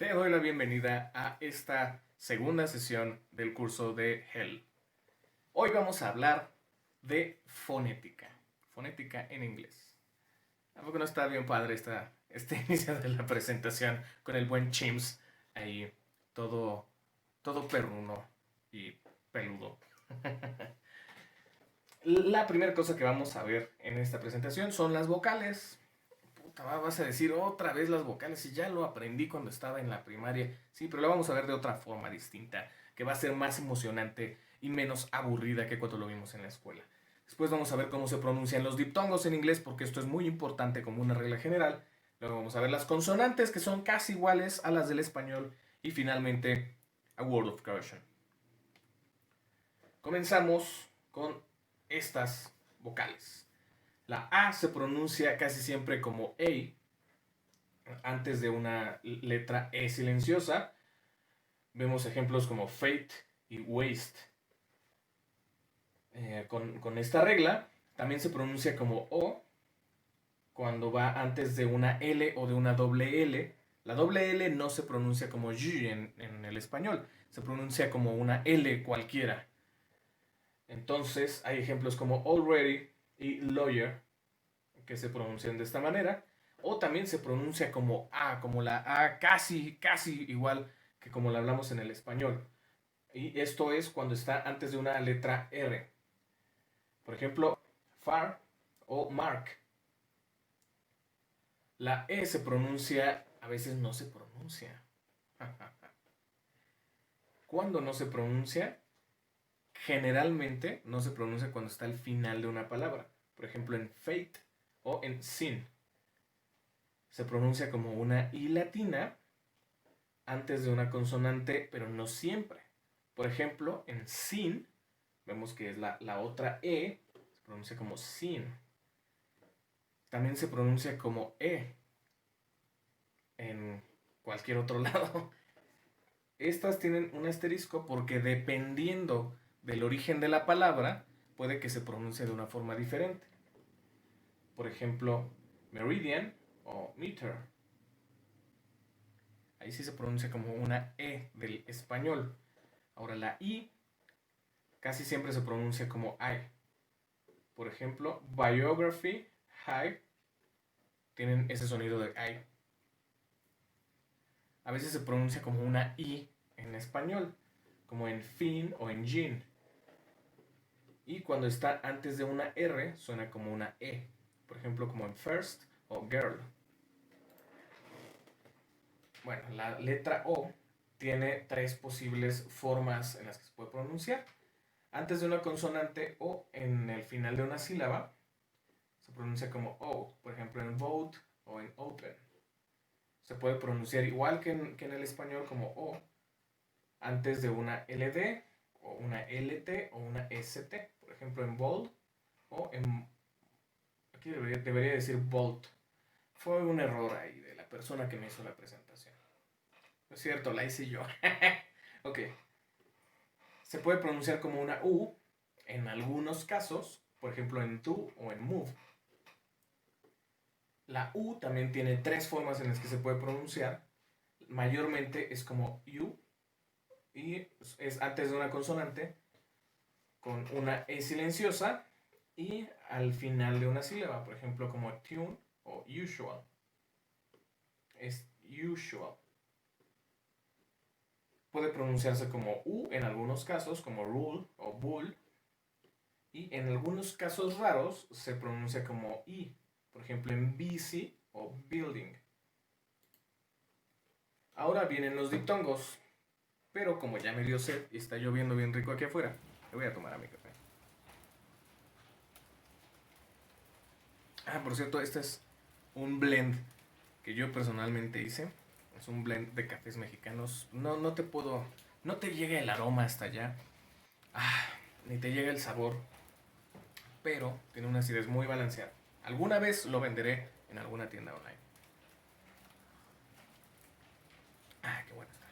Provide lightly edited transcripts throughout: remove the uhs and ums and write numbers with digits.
Te doy la bienvenida a esta segunda sesión del curso de Hell. Hoy vamos a hablar de fonética. Fonética en inglés. ¿A poco no está bien padre este inicio de la presentación con el buen Chims ahí todo, todo perruno y peludo? La primera cosa que vamos a ver en esta presentación son las vocales. Puta, vas a decir otra vez las vocales y ya lo aprendí cuando estaba en la primaria. Sí, pero lo vamos a ver de otra forma distinta, que va a ser más emocionante y menos aburrida que cuando lo vimos en la escuela. Después vamos a ver cómo se pronuncian los diptongos en inglés, porque esto es muy importante como una regla general. Luego vamos a ver las consonantes, que son casi iguales a las del español. Y finalmente, a word of caution. Comenzamos con estas vocales. La A se pronuncia casi siempre como A, antes de una letra E silenciosa. Vemos ejemplos como fate y waste. Con esta regla también se pronuncia como O cuando va antes de una L o de una doble L. La doble L no se pronuncia como Y en el español, se pronuncia como una L cualquiera. Entonces hay ejemplos como already y lawyer que se pronuncian de esta manera. O también se pronuncia como A, como la A casi igual que como la hablamos en el español. Y esto es cuando está antes de una letra R. Por ejemplo, far o mark. La E se pronuncia, a veces no se pronuncia. ¿Cuándo no se pronuncia? Generalmente no se pronuncia cuando está al final de una palabra. Por ejemplo, en fate o en sin. Se pronuncia como una I latina antes de una consonante, pero no siempre. Por ejemplo, en sin, vemos que es la otra E, se pronuncia como sin. También se pronuncia como E en cualquier otro lado. Estas tienen un asterisco porque dependiendo del origen de la palabra, puede que se pronuncie de una forma diferente. Por ejemplo, meridian o meter. Ahí sí se pronuncia como una E del español. Ahora la I casi siempre se pronuncia como I. Por ejemplo, biography, high, tienen ese sonido de I. A veces se pronuncia como una I en español, como en fin o en gin. Y cuando está antes de una R, suena como una E. Por ejemplo, como en first o girl. Bueno, la letra O tiene tres posibles formas en las que se puede pronunciar. Antes de una consonante o en el final de una sílaba, se pronuncia como O. Por ejemplo, en vote o en open. Se puede pronunciar igual que en el español como O, antes de una LD o una LT o una ST. Por ejemplo, en bold o en... Aquí debería decir bold. Fue un error ahí de la persona que me hizo la presentación. No es cierto, la hice yo. Ok. Se puede pronunciar como una U en algunos casos, por ejemplo en do o en move. La U también tiene tres formas en las que se puede pronunciar. Mayormente es como U y es antes de una consonante con una E silenciosa y al final de una sílaba, por ejemplo como tune o usual. Es usual. Puede pronunciarse como U en algunos casos, como rule o bull, y en algunos casos raros se pronuncia como I, por ejemplo en busy o building. Ahora vienen los diptongos, pero como ya me dio sed y está lloviendo bien rico aquí afuera, le voy a tomar a mi café. Ah, por cierto, este es un blend que yo personalmente hice. Es un blend de cafés mexicanos. No te puedo... No te llega el aroma hasta allá. Ah, ni te llega el sabor. Pero tiene una acidez muy balanceada. Alguna vez lo venderé en alguna tienda online. Ah, qué bueno está.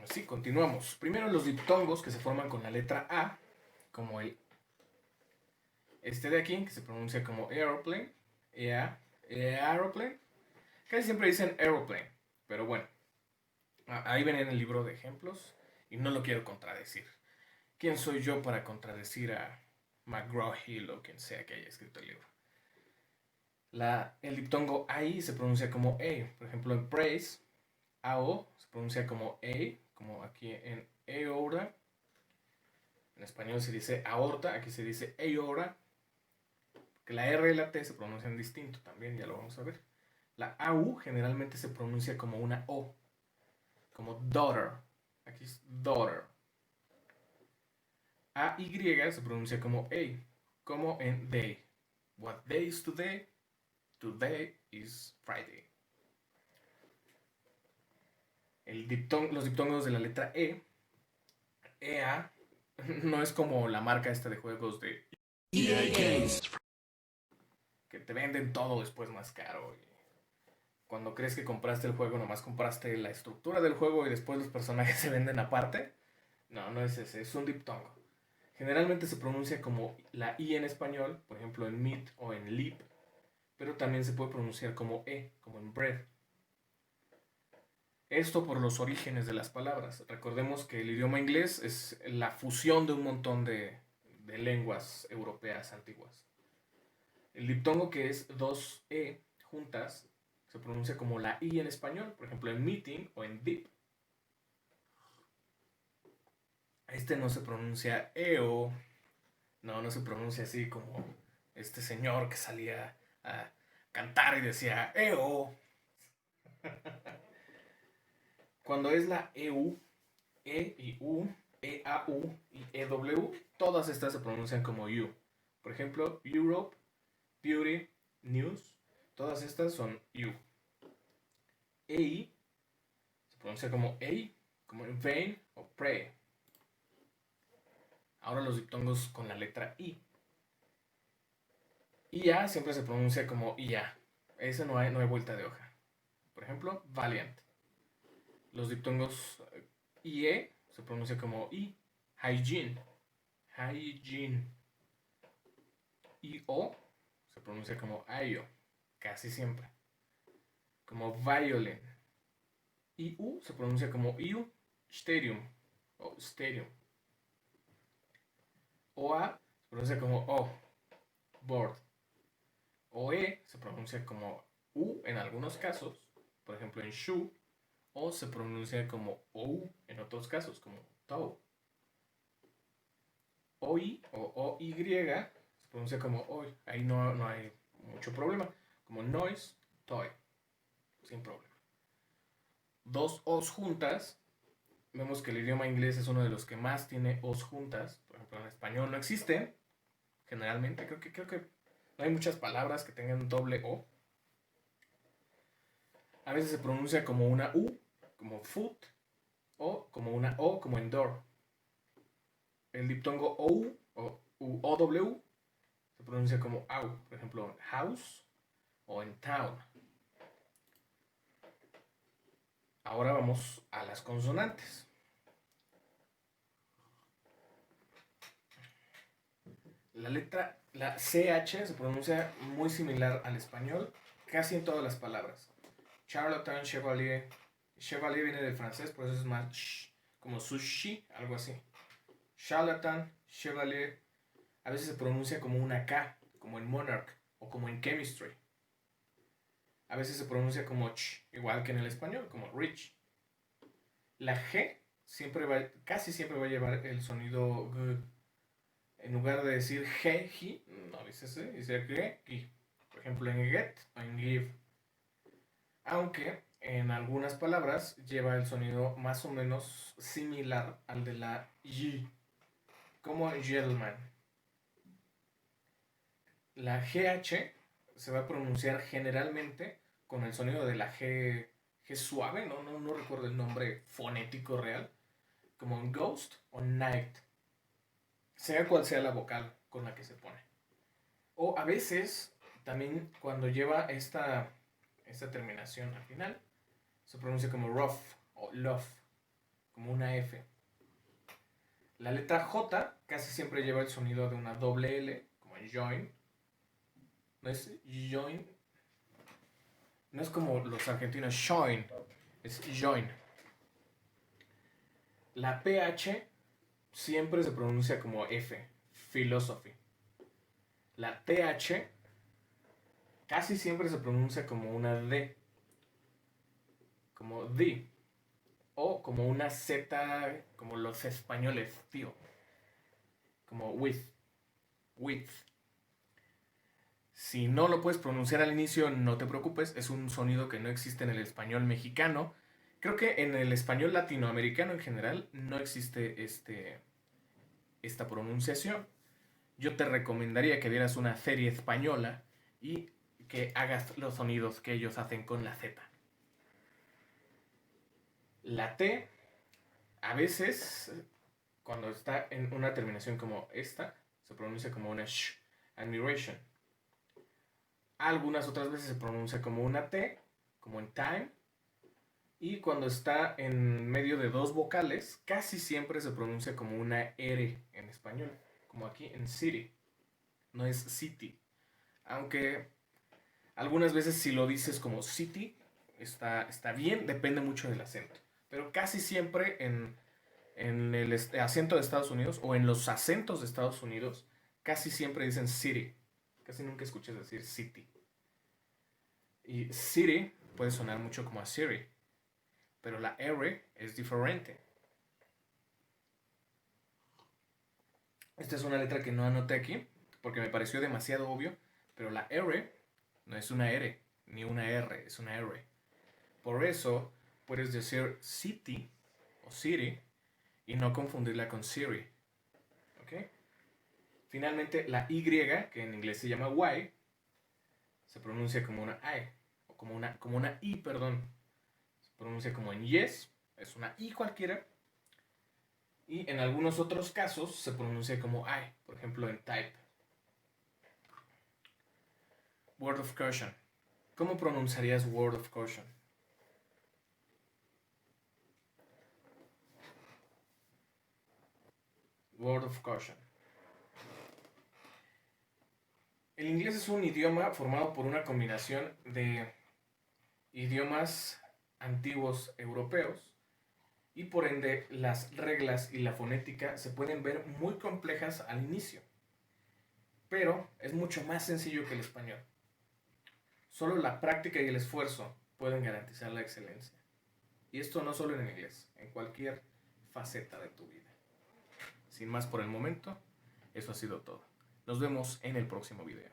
Así, continuamos. Primero los diptongos que se forman con la letra A, como el este de aquí, que se pronuncia como aeroplane, aeroplane. Casi siempre dicen aeroplane, pero bueno, ahí ven en el libro de ejemplos y no lo quiero contradecir. ¿Quién soy yo para contradecir a McGraw-Hill o quien sea que haya escrito el libro? El diptongo AI se pronuncia como A. Por ejemplo, en praise, AO se pronuncia como A, como aquí en aorta. En español se dice aorta, aquí se dice aorta. Que la R y la T se pronuncian distinto también, ya lo vamos a ver. La AU generalmente se pronuncia como una O, como daughter. Aquí es daughter. AY se pronuncia como A, como en day. What day is today? Today is Friday. Los diptongos de la letra E, EA, no es como la marca esta de juegos de EA Games, que te venden todo después más caro. Y cuando crees que compraste el juego, nomás compraste la estructura del juego y después los personajes se venden aparte. No, no es ese, es un diptongo. Generalmente se pronuncia como la I en español, por ejemplo en meat o en lip, pero también se puede pronunciar como E, como en bread. Esto por los orígenes de las palabras. Recordemos que el idioma inglés es la fusión de un montón de lenguas europeas antiguas. El diptongo, que es dos E juntas, se pronuncia como la I en español, por ejemplo en meeting o en dip. Este no se pronuncia EO, no se pronuncia así como este señor que salía a cantar y decía EO. Cuando es la EU, E y U, EAU y EW, todas estas se pronuncian como U. Por ejemplo, Europe, Beauty, News, todas estas son U. EI se pronuncia como EI, como en vain o pray. Ahora los diptongos con la letra I. IA siempre se pronuncia como IA. Ese no hay vuelta de hoja. Por ejemplo, Valiant. Los diptongos IE se pronuncia como I. Hygiene. Hygiene. IO se pronuncia como IO. Casi siempre. Como violin. IU se pronuncia como IU. Stadium. O stadium. OA se pronuncia como O. Board. OE se pronuncia como U en algunos casos. Por ejemplo en shoe. O se pronuncia como OU en otros casos, como toe. OI o OY se pronuncia como OI. Ahí no hay mucho problema. Como noise, toy. Sin problema. Dos O's juntas. Vemos que el idioma inglés es uno de los que más tiene O's juntas. Por ejemplo, en español no existen. Generalmente, creo que no hay muchas palabras que tengan doble O. A veces se pronuncia como una U, como foot, o como una O, como en door. El diptongo OU o OW se pronuncia como AU, por ejemplo, en house o en town. Ahora vamos a las consonantes. La CH se pronuncia muy similar al español, casi en todas las palabras. Charlatan, chevalier. Chevalier viene del francés, por eso es más sh, como sushi, algo así. Charlatan, chevalier. A veces se pronuncia como una K, como en monarch o como en chemistry. A veces se pronuncia como ch, igual que en el español, como rich. La G casi siempre va a llevar el sonido G. En lugar de decir G, G, no dice así, dice G, G. Por ejemplo, en get o en give. Aunque en algunas palabras lleva el sonido más o menos similar al de la Y, como gentleman. La GH se va a pronunciar generalmente con el sonido de la G, G suave, no recuerdo el nombre fonético real, como en ghost o night, sea cual sea la vocal con la que se pone. O a veces, también cuando lleva esta terminación al final, se pronuncia como rough o love, como una F. La letra J casi siempre lleva el sonido de una doble L, como en join. No es join, No es como los argentinos join, es join. La PH siempre se pronuncia como F, philosophy. La TH casi siempre se pronuncia como una D, como D, o como una Z, como los españoles, tío, como with. Si no lo puedes pronunciar al inicio, no te preocupes, es un sonido que no existe en el español mexicano. Creo que en el español latinoamericano en general no existe esta pronunciación. Yo te recomendaría que vieras una serie española y que hagas los sonidos que ellos hacen con la Z. La T, a veces, cuando está en una terminación como esta, se pronuncia como una sh, admiration. Algunas otras veces se pronuncia como una T, como en time. Y cuando está en medio de dos vocales, casi siempre se pronuncia como una R en español, como aquí en city. No es city. Aunque algunas veces si lo dices como city, está bien, depende mucho del acento. Pero casi siempre en el acento de Estados Unidos o en los acentos de Estados Unidos, casi siempre dicen city. Casi nunca escuchas decir city. Y city puede sonar mucho como a Siri, pero la R es diferente. Esta es una letra que no anoté aquí porque me pareció demasiado obvio, pero la R no es una R ni una R, es una R. Por eso puedes decir city o city y no confundirla con Siri. ¿Ok? Finalmente, la Y, que en inglés se llama Y, se pronuncia como una I, o como una I, perdón. Se pronuncia como en yes, es una I cualquiera. Y en algunos otros casos se pronuncia como I, por ejemplo en type. Word of caution. ¿Cómo pronunciarías word of caution? Word of caution. El inglés es un idioma formado por una combinación de idiomas antiguos europeos y por ende las reglas y la fonética se pueden ver muy complejas al inicio, pero es mucho más sencillo que el español. Solo la práctica y el esfuerzo pueden garantizar la excelencia. Y esto no solo en el inglés, en cualquier faceta de tu vida. Sin más por el momento, eso ha sido todo. Nos vemos en el próximo video.